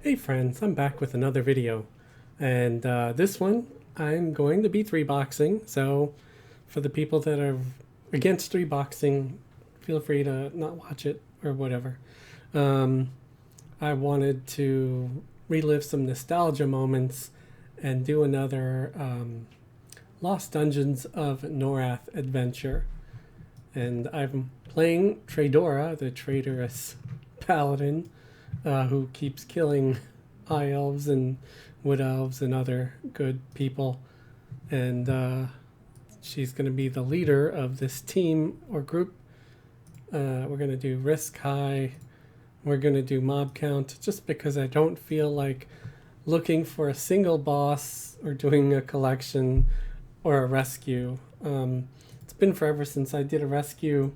Hey friends, I'm back with another video, and this one I'm going to be 3-boxing, so for the people that are against 3-boxing, feel free to not watch it or whatever. Um, I wanted to relive some nostalgia moments and do another Lost Dungeons of Norrath adventure, and I'm playing Tradora, the traitorous paladin, who keeps killing high elves and wood elves and other good people. And she's going to be the leader of this team or group. We're going to do risk high. We're going to do mob count just because I don't feel like looking for a single boss or doing a collection or a rescue. It's been forever since I did a rescue,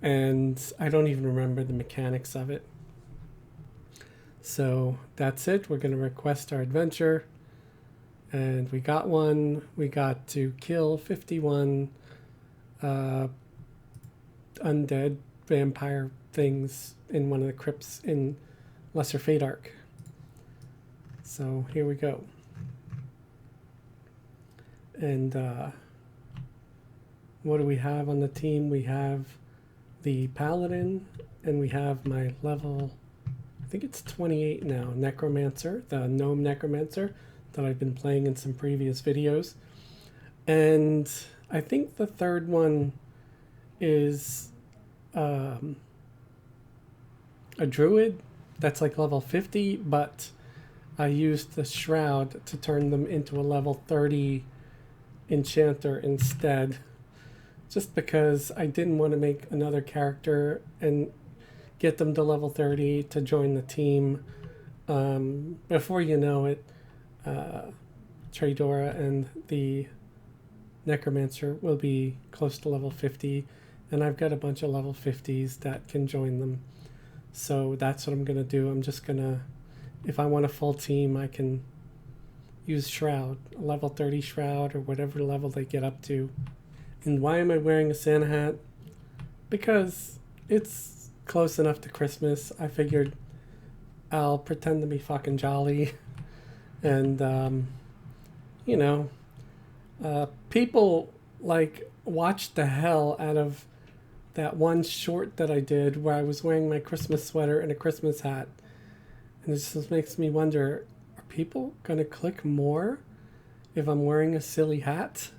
and I don't even remember the mechanics of it. So that's it. We're going to request our adventure. And we got one. We got to kill 51 undead vampire things in one of the crypts in Lesser Fate Arc. So here we go. And what do we have on the team? We have the Paladin, and we have my level, I think it's 28 now, Necromancer, the gnome Necromancer that I've been playing in some previous videos. And I think the third one is a druid that's like level 50, but I used the Shroud to turn them into a level 30 enchanter instead, just because I didn't want to make another character and get them to level 30 to join the team. Before you know it, Tradora and the Necromancer will be close to level 50, and I've got a bunch of level 50s that can join them. So that's what I'm going to do. I'm just going to, if I want a full team, I can use Shroud, a level 30 Shroud or whatever level they get up to. And why am I wearing a Santa hat? Because it's close enough to Christmas. I figured I'll pretend to be fucking jolly. And, you know, people like watched the hell out of that one short that I did where I was wearing my Christmas sweater and a Christmas hat. And it just makes me wonder, are people going to click more if I'm wearing a silly hat?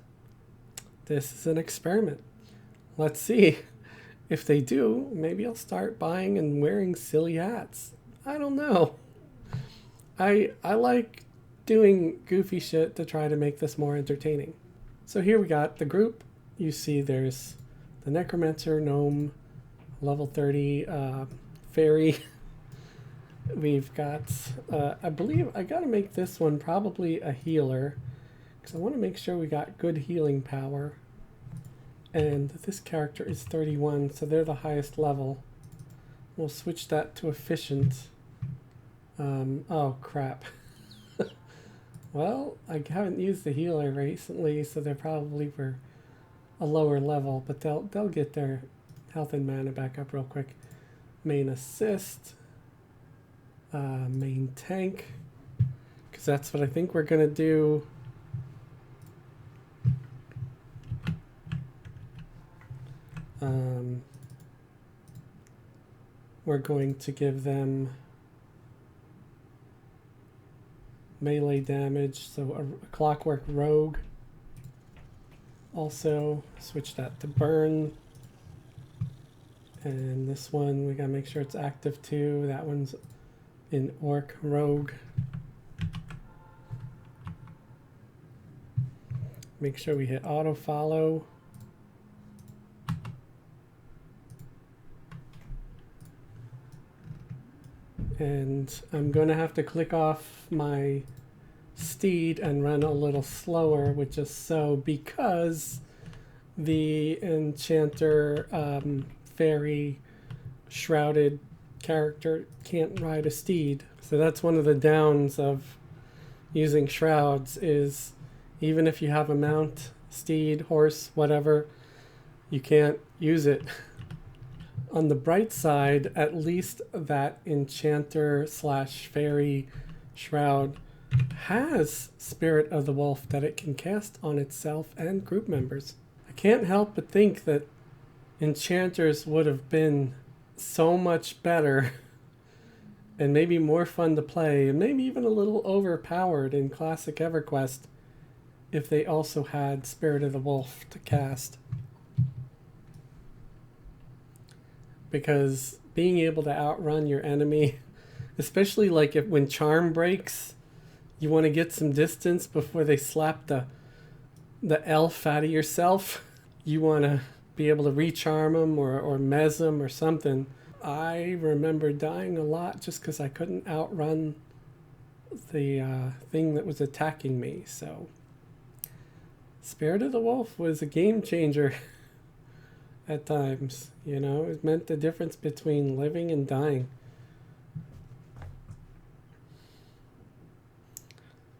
This is an experiment. Let's see. If they do, maybe I'll start buying and wearing silly hats. I don't know. I like doing goofy shit to try to make this more entertaining. So here we got the group. You see there's the Necromancer, Gnome, level 30 Fairy. We've got, I believe I gotta make this one probably a healer, because I want to make sure we got good healing power. And this character is 31, so they're the highest level. We'll switch that to efficient. Oh crap. Well, I haven't used the healer recently, so they're probably for a lower level, but they'll get their health and mana back up real quick. Main assist, main tank, because that's what I think we're gonna do. We're going to give them melee damage, so a clockwork rogue. Also switch that to burn. And this one we gotta make sure it's active too. That one's in orc rogue. Make sure we hit auto follow. And I'm going to have to click off my steed and run a little slower, which is so because the enchanter fairy shrouded character can't ride a steed. So that's one of the downs of using shrouds, is even if you have a mount, steed, horse, whatever, you can't use it. On the bright side, at least that enchanter slash fairy Shroud has Spirit of the Wolf that it can cast on itself and group members. I can't help but think that enchanters would have been so much better and maybe more fun to play and maybe even a little overpowered in classic EverQuest if they also had Spirit of the Wolf to cast. Because being able to outrun your enemy, especially like when charm breaks, you want to get some distance before they slap the elf out of yourself. You want to be able to recharm them or mez them or something. I remember dying a lot just because I couldn't outrun the thing that was attacking me. So Spirit of the Wolf was a game changer at times. You know, it meant the difference between living and dying.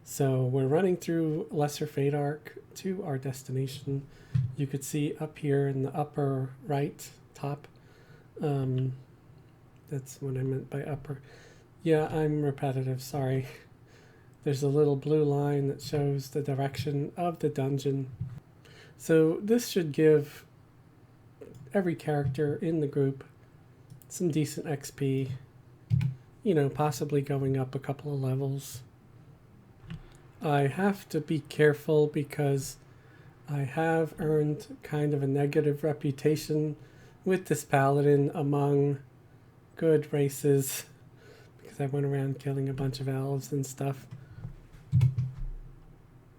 So we're running through Lesser Fate Arc to our destination. You could see up here in the upper right top. That's what I meant by upper. Yeah, I'm repetitive, sorry. There's a little blue line that shows the direction of the dungeon. So this should give every character in the group some decent XP. You know, possibly going up a couple of levels. I have to be careful because I have earned kind of a negative reputation with this Paladin among good races because I went around killing a bunch of elves and stuff.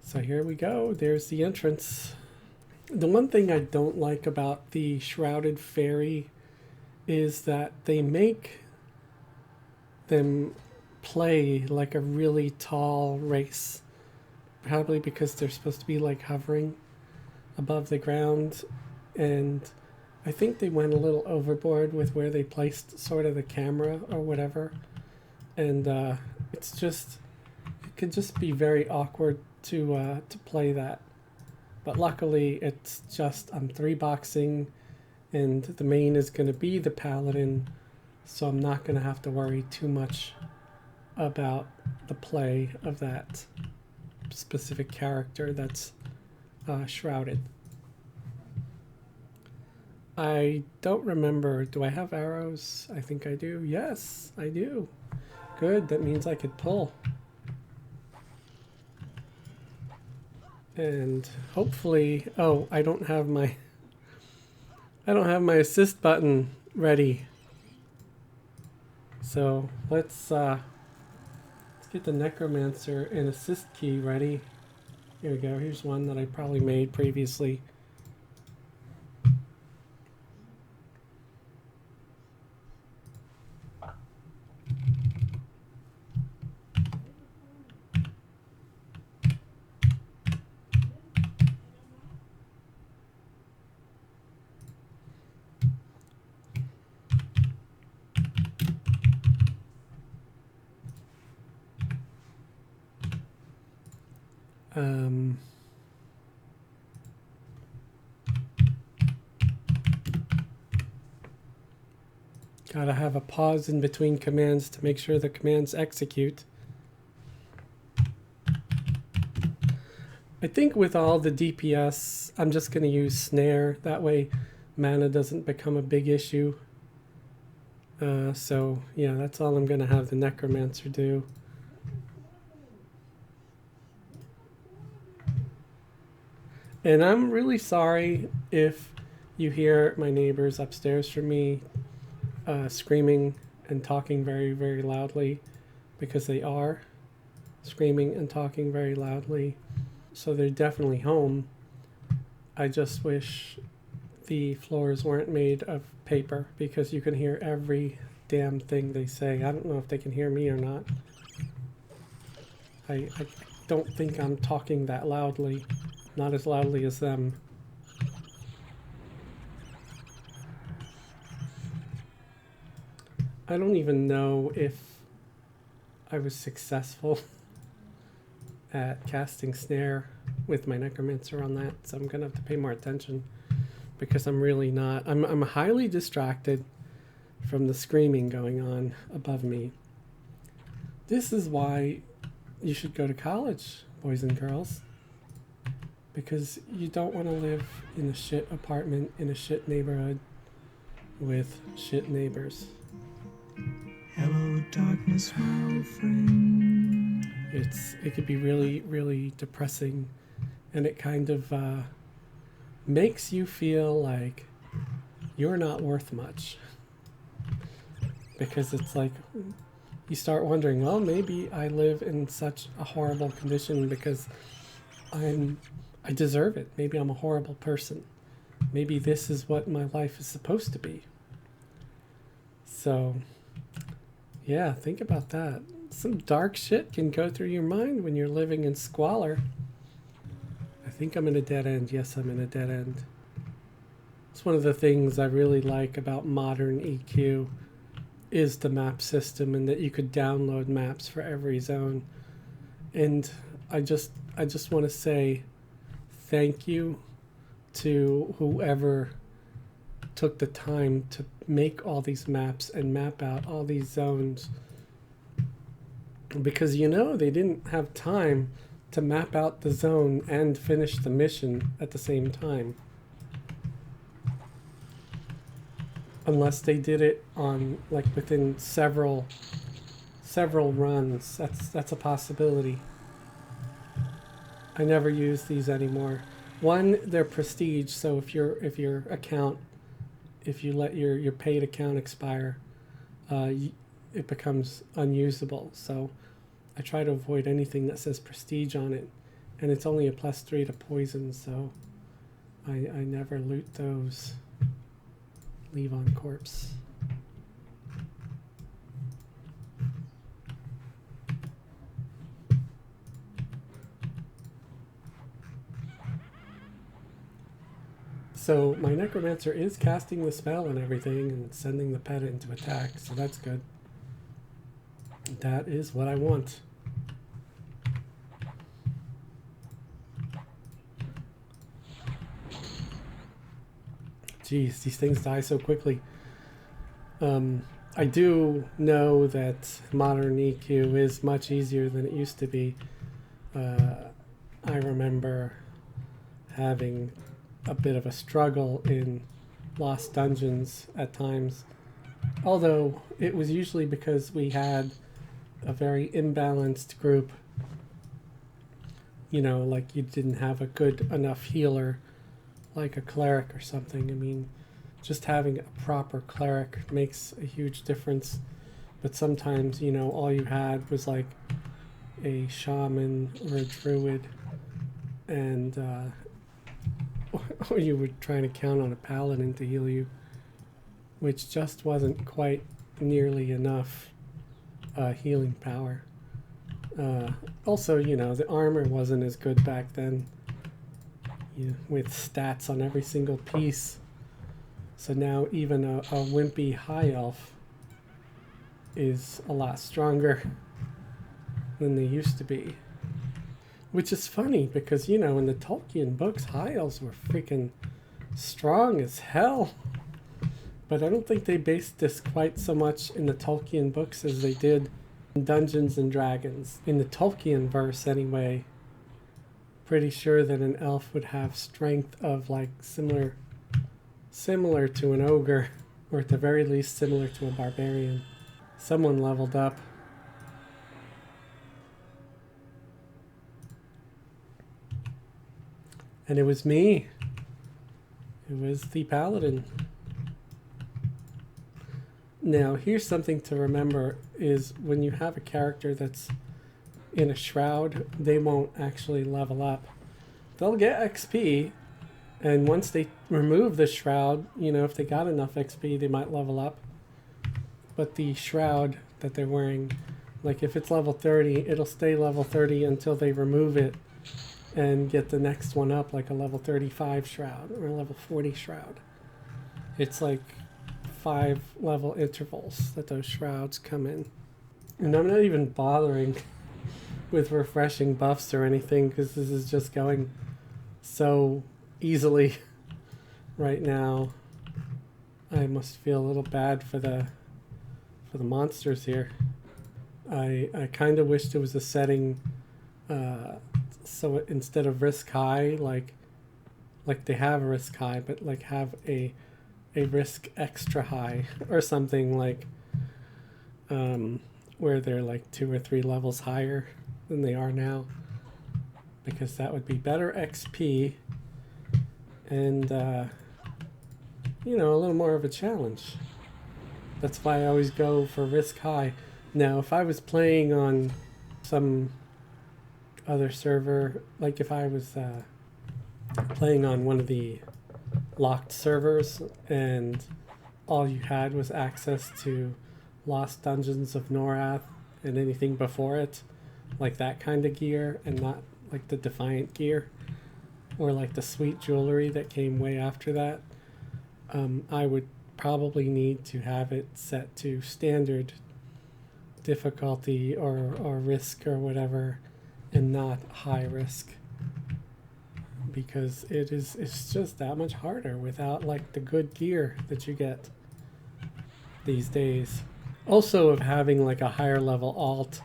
So here we go. There's the entrance. The one thing I don't like about the Shrouded Fairy is that they make them play like a really tall race. Probably because they're supposed to be like hovering above the ground. And I think they went a little overboard with where they placed sort of the camera or whatever. And it's just, it could just be very awkward to play that. But luckily it's just, I'm 3-boxing and the main is going to be the Paladin. So I'm not going to have to worry too much about the play of that specific character that's shrouded. I don't remember. Do I have arrows? I think I do. Yes, I do. Good. That means I could pull. And hopefully, oh, I don't have my assist button ready. So let's get the Necromancer and assist key ready. Here we go. Here's one that I probably made previously. Gotta have a pause in between commands to make sure the commands execute. I think with all the DPS, I'm just going to use Snare. That way mana doesn't become a big issue. So, yeah, that's all I'm going to have the Necromancer do. And I'm really sorry if you hear my neighbors upstairs from me screaming and talking very, very loudly, because they are screaming and talking very loudly. So they're definitely home. I just wish the floors weren't made of paper, because you can hear every damn thing they say. I don't know if they can hear me or not. I don't think I'm talking that loudly. Not as loudly as them. I don't even know if I was successful at casting Snare with my Necromancer on that, so I'm gonna have to pay more attention, because I'm really not. I'm highly distracted. from the screaming going on above me. This is why you should go to college, boys and girls. Because you don't want to live in a shit apartment in a shit neighborhood with shit neighbors. Hello, darkness, my old friend. It could be really, really depressing, and it kind of makes you feel like you're not worth much. Because it's like you start wondering, well, maybe I live in such a horrible condition because I deserve it. Maybe I'm a horrible person. Maybe this is what my life is supposed to be. So, yeah, think about that. Some dark shit can go through your mind when you're living in squalor. I think I'm in a dead end. Yes, I'm in a dead end. It's one of the things I really like about modern EQ is the map system, and that you could download maps for every zone. And I just want to say thank you to whoever took the time to make all these maps and map out all these zones, because they didn't have time to map out the zone and finish the mission at the same time, unless they did it on within several runs. That's a possibility. I never use these anymore. One, they're prestige, so if you let your paid account expire, it becomes unusable. So I try to avoid anything that says prestige on it, and it's only a +3 to poison, so I never loot those. Leave on corpse. So my Necromancer is casting the spell and everything and sending the pet into attack, so that's good. That is what I want. Jeez, these things die so quickly. I do know that modern EQ is much easier than it used to be. I remember having a bit of a struggle in Lost Dungeons at times, although it was usually because we had a very imbalanced group. You didn't have a good enough healer like a cleric or something. I mean, just having a proper cleric makes a huge difference, but sometimes all you had was like a shaman or a druid, and or you were trying to count on a paladin to heal you, which just wasn't quite nearly enough healing power. Also, the armor wasn't as good back then, with stats on every single piece. So now even a wimpy high elf is a lot stronger than they used to be. Which is funny because, in the Tolkien books, high elves were freaking strong as hell. But I don't think they based this quite so much in the Tolkien books as they did in Dungeons and Dragons. In the Tolkien verse, anyway, pretty sure that an elf would have strength of similar to an ogre, or at the very least similar to a barbarian. Someone leveled up. And it was me. It was the Paladin. Now, here's something to remember, is when you have a character that's in a Shroud, they won't actually level up. They'll get XP, and once they remove the Shroud, if they got enough XP, they might level up. But the Shroud that they're wearing, if it's level 30, it'll stay level 30 until they remove it and get the next one up, like a level 35 Shroud or a level 40 Shroud. It's 5 level intervals that those Shrouds come in. And I'm not even bothering with refreshing buffs or anything, because this is just going so easily right now. I must feel a little bad for the for the monsters here. I kind of wish there was a setting so instead of risk high, like they have a risk high, but like have a risk extra high or something, like where they're like 2 or 3 levels higher than they are now, because that would be better XP and you know, a little more of a challenge. That's why I always go for risk high. Now if I was playing on some other server, like if I was playing on one of the locked servers and all you had was access to Lost Dungeons of Norrath and anything before it, like that kind of gear, and not like the Defiant gear or like the sweet jewelry that came way after that, I would probably need to have it set to standard difficulty or risk or whatever, and not high risk, because it's just that much harder without like the good gear that you get these days. Also of having like a higher level alt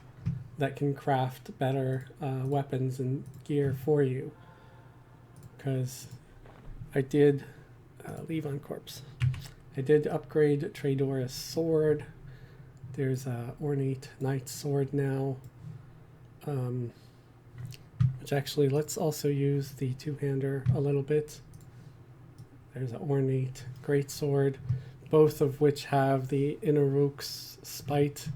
that can craft better weapons and gear for you, because I did leave on corpse. I did upgrade Tradora's sword. There's a ornate knight sword now, which actually, let's also use the two-hander a little bit. There's an ornate greatsword, both of which have the Inaruk's spite,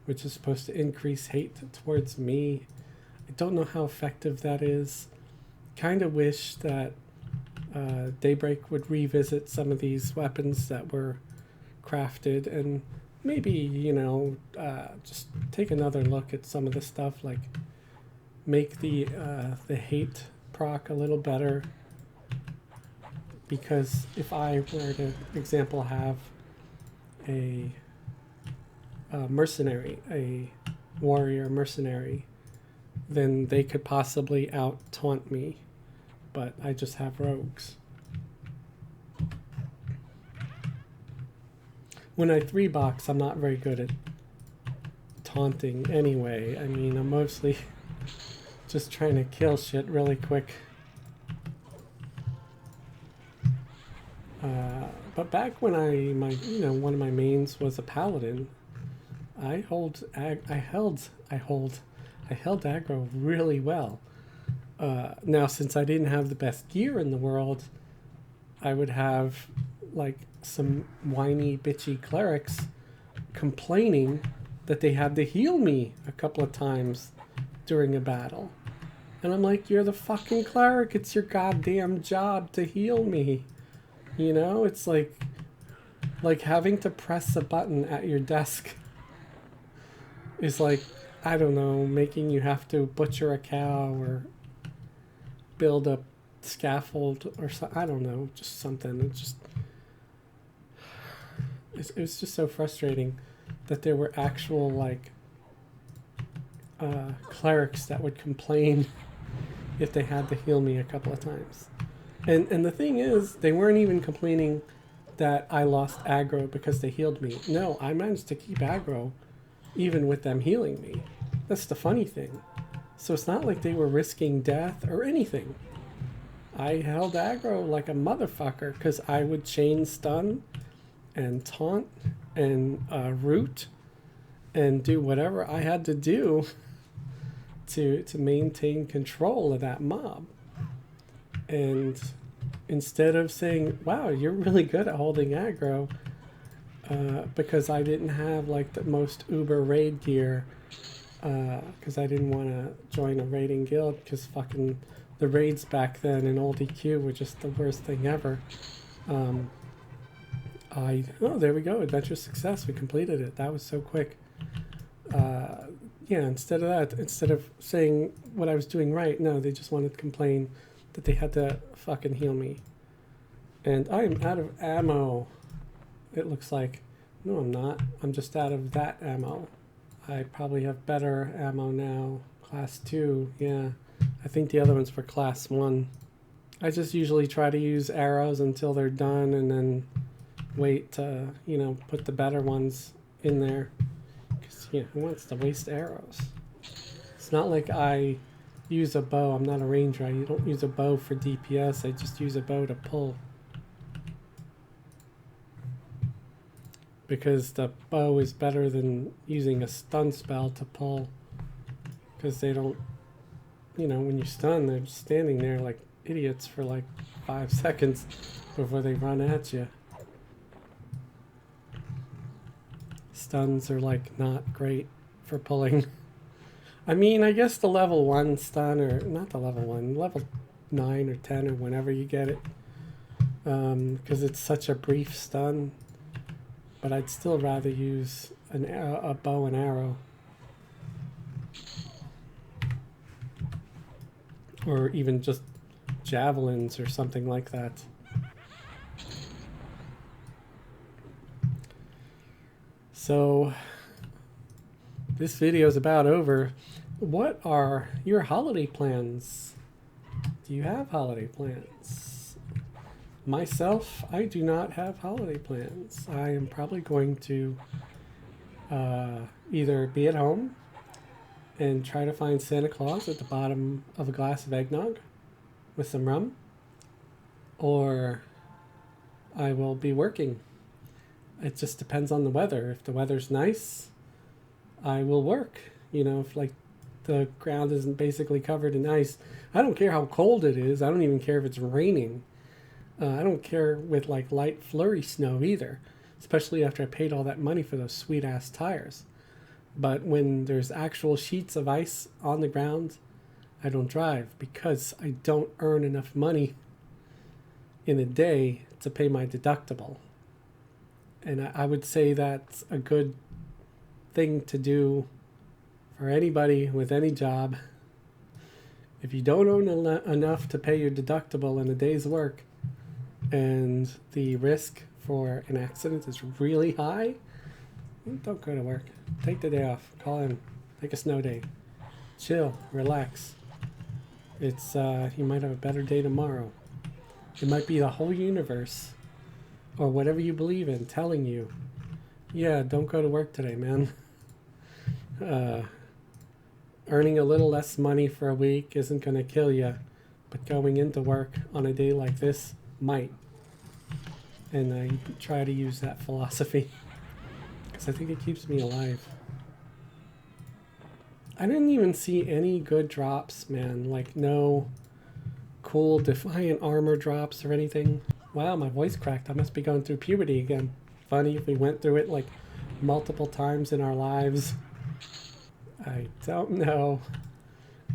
which is supposed to increase hate towards me. I don't know how effective that is. Kind of wish that Daybreak would revisit some of these weapons that were crafted, and maybe, you know, just take another look at some of the stuff, like make the hate proc a little better. Because if I were to, example, have a mercenary, a warrior mercenary, then they could possibly out taunt me, but I just have rogues. When I 3-box, I'm not very good at taunting anyway. I mean, I'm mostly just trying to kill shit really quick. But back when one of my mains was a paladin, I held aggro really well. Now, since I didn't have the best gear in the world, I would have like some whiny, bitchy clerics complaining that they had to heal me a couple of times during a battle. And I'm like, you're the fucking cleric. It's your goddamn job to heal me. You know, it's like having to press a button at your desk is like, I don't know, making you have to butcher a cow or build a scaffold or something. I don't know, just something. It was just so frustrating that there were actual like clerics that would complain if they had to heal me a couple of times. And the thing is, they weren't even complaining that I lost aggro because they healed me. No, I managed to keep aggro even with them healing me. That's the funny thing. So it's not like they were risking death or anything. I held aggro like a motherfucker because I would chain stun and taunt and root and do whatever I had to do to maintain control of that mob. And instead of saying, wow, you're really good at holding aggro, because I didn't have like the most uber raid gear, because I didn't want to join a raiding guild, because fucking the raids back then in old EQ were just the worst thing ever. Oh, there we go, adventure success, we completed it. That was so quick. Yeah, instead of saying what I was doing right, no, they just wanted to complain that they had to fucking heal me. And I am out of ammo, it looks like. No, I'm not. I'm just out of that ammo. I probably have better ammo now. Class 2, yeah. I think the other one's for Class 1. I just usually try to use arrows until they're done and then wait to, put the better ones in there. Because, yeah, who wants to waste arrows? It's not like I use a bow. I'm not a ranger. I don't use a bow for DPS. I just use a bow to pull. Because the bow is better than using a stun spell to pull. Because they don't, you know, when you stun, they're just standing there like idiots for like 5 seconds before they run at you. Stuns are like not great for pulling. I mean, I guess the level 1 stun, or not the level 1, level 9 or 10 or whenever you get it. Because it's such a brief stun. But I'd still rather use a bow and arrow. Or even just javelins or something like that. So, this video is about over. What are your holiday plans? Do you have holiday plans? Myself, I do not have holiday plans. I am probably going to either be at home and try to find Santa Claus at the bottom of a glass of eggnog with some rum, or I will be working. It just depends on the weather. If the weather's nice, I will work. You know, if like the ground isn't basically covered in ice, I don't care how cold it is. I don't even care if it's raining. I don't care with like light flurry snow either, especially after I paid all that money for those sweet ass tires. But when there's actual sheets of ice on the ground, I don't drive because I don't earn enough money in a day to pay my deductible. And I would say that's a good thing to do for anybody with any job. If you don't earn enough to pay your deductible in a day's work, and the risk for an accident is really high, don't go to work. Take the day off. Call in. Take a snow day. Chill. Relax. It's you might have a better day tomorrow. It might be the whole universe, or whatever you believe in, telling you, yeah, don't go to work today, man. Earning a little less money for a week isn't going to kill you, but going into work on a day like this might. And I try to use that philosophy because I think it keeps me alive. I didn't even see any good drops, man. Like no cool Defiant armor drops or anything. Wow, my voice cracked. I must be going through puberty again. Funny if we went through it like multiple times in our lives. I don't know.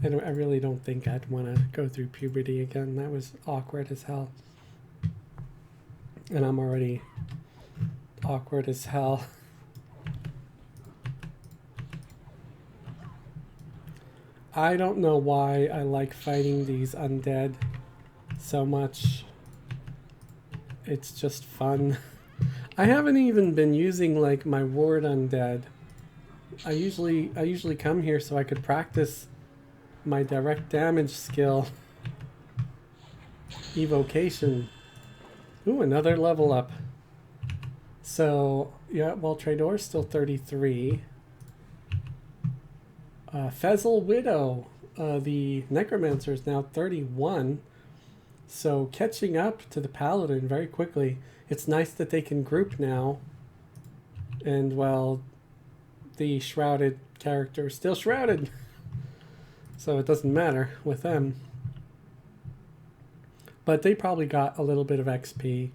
I really don't think I'd want to go through puberty again. That was awkward as hell. And I'm already awkward as hell. I don't know why I like fighting these undead so much. It's just fun. I haven't even been using like my ward undead. I usually come here so I could practice my direct damage skill. Evocation. Ooh, another level up. So, yeah, well, Trador's still 33. Fezzle Widow, the Necromancer, is now 31. So, catching up to the Paladin very quickly. It's nice that they can group now. And, well, the Shrouded character is still Shrouded. So, it doesn't matter with them. But they probably got a little bit of XP.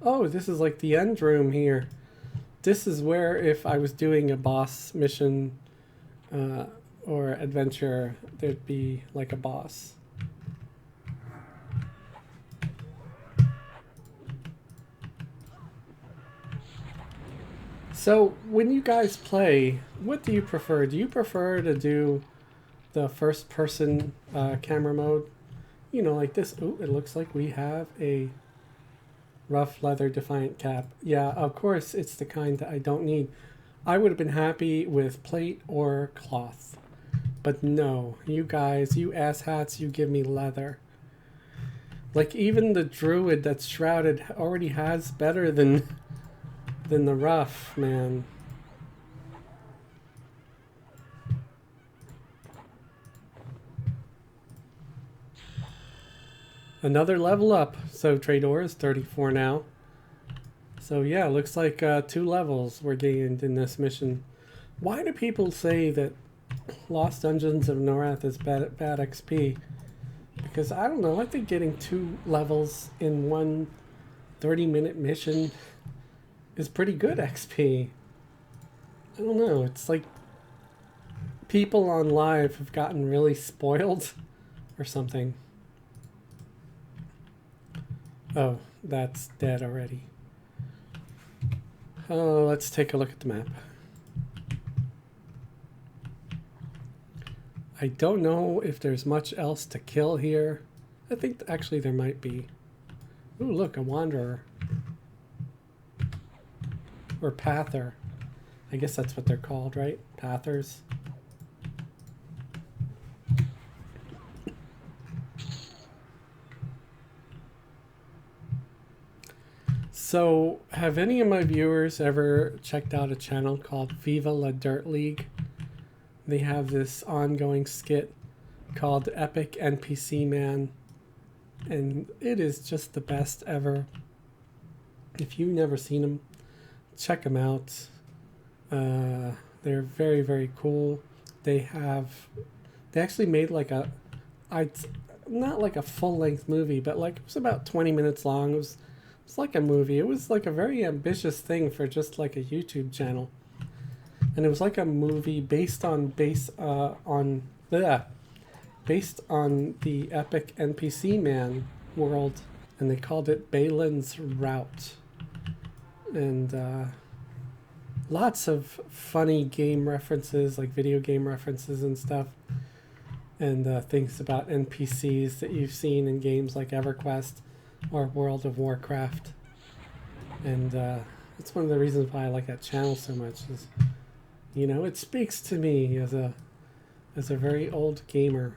Oh, this is like the end room here. This is where if I was doing a boss mission or adventure, there'd be like a boss. So when you guys play, what do you prefer? Do you prefer to do the first person camera mode? You know, like this. Ooh, it looks like we have a rough leather Defiant cap. Yeah, of course, it's the kind that I don't need. I would have been happy with plate or cloth. But no, you guys, you asshats, you give me leather. Like, even the druid that's shrouded already has better than than the rough, man. Another level up. So Trador is 34 now. So yeah, looks like 2 levels were gained in this mission. Why do people say that Lost Dungeons of Norrath is bad XP? Because I don't know, I think getting 2 levels in one 30-minute mission is pretty good XP. I don't know, it's like people on live have gotten really spoiled or something. Oh, that's dead already. Oh, let's take a look at the map. I don't know if there's much else to kill here. I think actually there might be. Ooh, look, a wanderer. Or pather. I guess that's what they're called, right? Pathers. So, have any of my viewers ever checked out a channel called Viva La Dirt League? They have this ongoing skit called Epic NPC Man, and it is just the best ever. If you've never seen them, check them out. They're very, very cool. They actually made like not like a full-length movie, but like it was about 20 minutes long. It was like a movie. It was like a very ambitious thing for just like a YouTube channel. And it was like a movie based on the epic NPC Man world, and they called it Balin's Route. And lots of funny game references, like video game references and stuff, and things about NPCs that you've seen in games like Everquest or World of Warcraft. And that's one of the reasons why I like that channel so much, is, you know, it speaks to me as a very old gamer.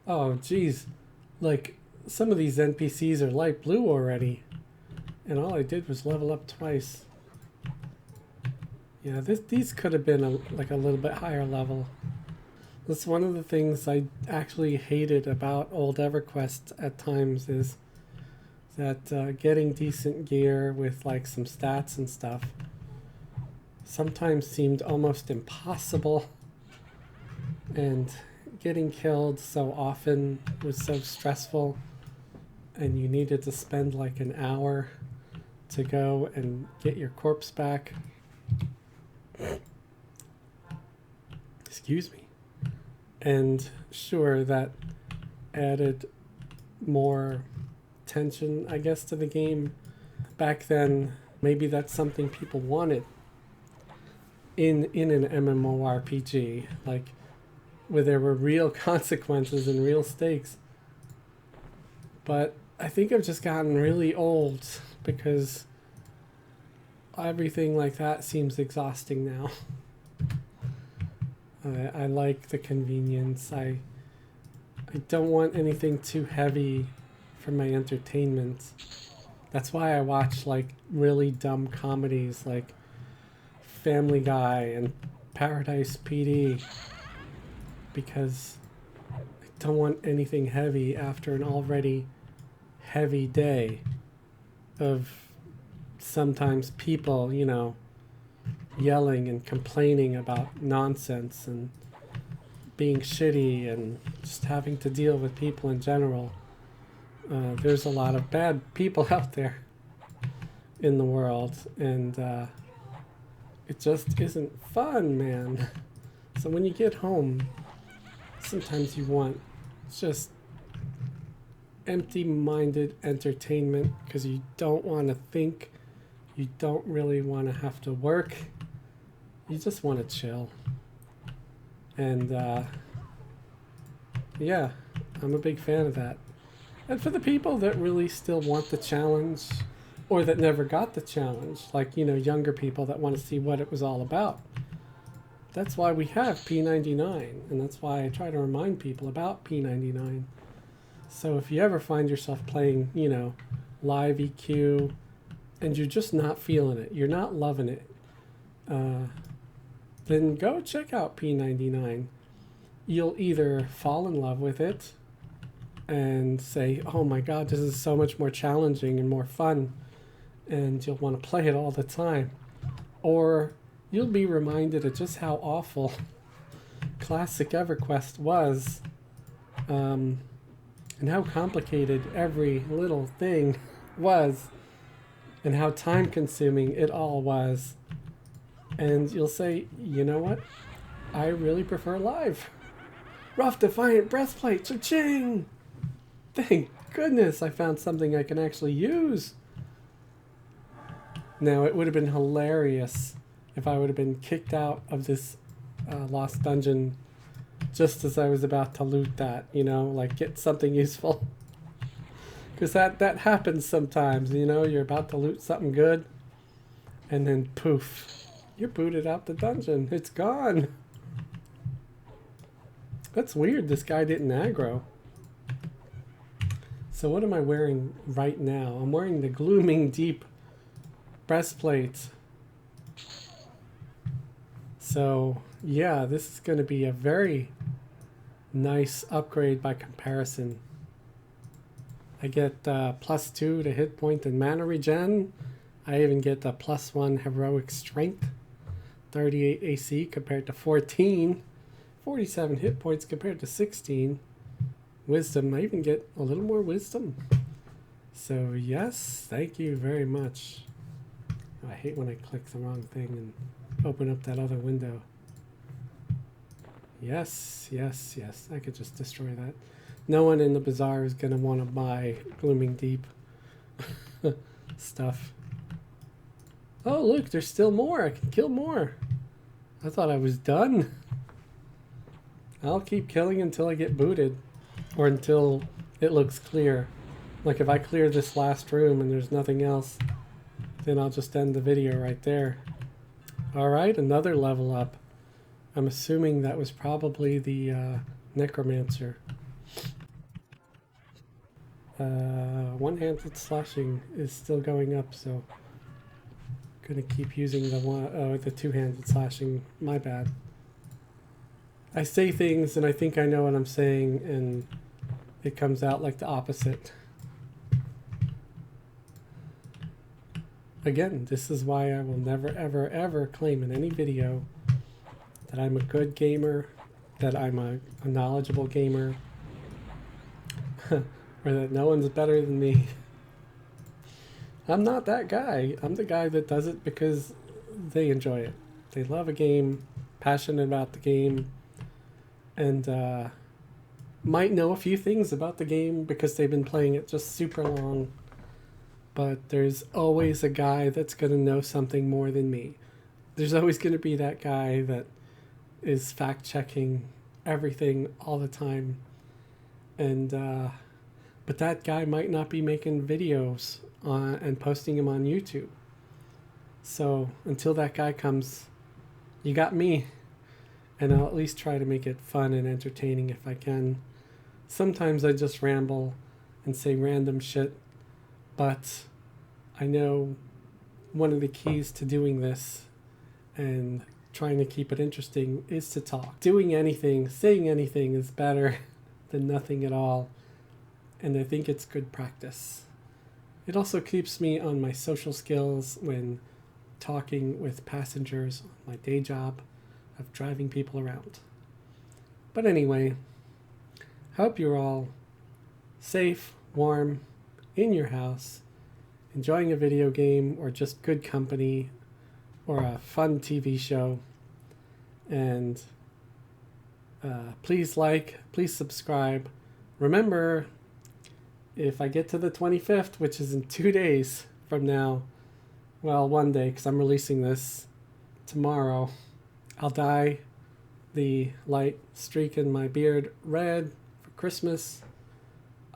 Oh geez, like some of these NPCs are light blue already, and all I did was level up twice. Yeah, these could have been like a little bit higher level. That's one of the things I actually hated about old Everquest at times, is that getting decent gear with like some stats and stuff sometimes seemed almost impossible, and getting killed so often was so stressful, and you needed to spend like an hour to go and get your corpse back. Excuse me. And sure, that added more tension, I guess, to the game. Back then, maybe that's something people wanted in an MMORPG, like where there were real consequences and real stakes. But I think I've just gotten really old, because everything like that seems exhausting now. I like the convenience. I don't want anything too heavy for my entertainment. That's why I watch like really dumb comedies like Family Guy and Paradise PD, because I don't want anything heavy after an already heavy day of sometimes people, you know, yelling and complaining about nonsense and being shitty and just having to deal with people in general. There's a lot of bad people out there in the world, and it just isn't fun, man. So when you get home, sometimes you want just empty-minded entertainment, because you don't want to think, you don't really want to have to work, you just want to chill. And yeah, I'm a big fan of that. And for the people that really still want the challenge, or that never got the challenge, like, you know, younger people that want to see what it was all about, that's why we have P99, and that's why I try to remind people about P99. So if you ever find yourself playing, you know, live EQ, and you're just not feeling it, you're not loving it, then go check out P99. You'll either fall in love with it and say, oh my god, this is so much more challenging and more fun, and you'll want to play it all the time. Or you'll be reminded of just how awful classic Everquest was, and how complicated every little thing was, and how time consuming it all was. And you'll say, you know what? I really prefer live. Rough Defiant Breastplate, cha-ching! Thank goodness I found something I can actually use. Now, it would have been hilarious if I would have been kicked out of this lost dungeon just as I was about to loot that, you know, like get something useful. Because that happens sometimes, you know, you're about to loot something good, and then poof, you're booted out the dungeon. It's gone. That's weird, this guy didn't aggro. So what am I wearing right now? I'm wearing the Glooming Deep breastplate. So yeah, this is going to be a very nice upgrade by comparison. I get +2 to hit point and mana regen. I even get the +1 heroic strength, 38 AC compared to 14, 47 hit points compared to 16. Wisdom, I even get a little more wisdom. So yes, thank you very much. Oh, I hate when I click the wrong thing and open up that other window. Yes, yes, yes, I could just destroy that. No one in the bazaar is going to want to buy Glooming Deep stuff. Oh, look, there's still more. I can kill more. I thought I was done. I'll keep killing until I get booted, or until it looks clear. Like if I clear this last room and there's nothing else, then I'll just end the video right there. Alright, another level up. I'm assuming that was probably the Necromancer. One-handed slashing is still going up, so gonna keep using the two-handed slashing. My bad. I say things and I think I know what I'm saying, and it comes out like the opposite. Again, this is why I will never, ever, ever claim in any video that I'm a good gamer, that I'm a knowledgeable gamer, or that no one's better than me. I'm not that guy. I'm the guy that does it because they enjoy it. They love a game, passionate about the game, and might know a few things about the game because they've been playing it just super long. But there's always a guy that's going to know something more than me. There's always going to be that guy that is fact-checking everything all the time. And but that guy might not be making videos and posting them on YouTube. So until that guy comes, you got me. And I'll at least try to make it fun and entertaining if I can. Sometimes I just ramble and say random shit. But I know one of the keys to doing this and trying to keep it interesting is to talk. Doing anything, saying anything is better than nothing at all. And I think it's good practice. It also keeps me on my social skills when talking with passengers on my day job of driving people around. But anyway, I hope you're all safe, warm, in your house, enjoying a video game or just good company or a fun TV show. And please like, please subscribe. Remember, if I get to the 25th, which is in 2 days from now, well, 1 day, because I'm releasing this tomorrow, I'll dye the light streak in my beard red for Christmas.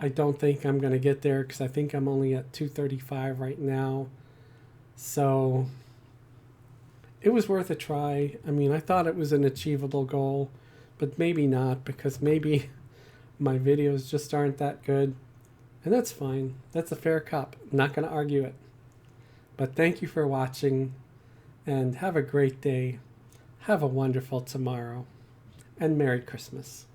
I don't think I'm going to get there because I think I'm only at 235 right now. So it was worth a try. I mean, I thought it was an achievable goal, but maybe not, because maybe my videos just aren't that good. And that's fine. That's a fair cop. I'm not going to argue it. But thank you for watching, and have a great day. Have a wonderful tomorrow, and Merry Christmas.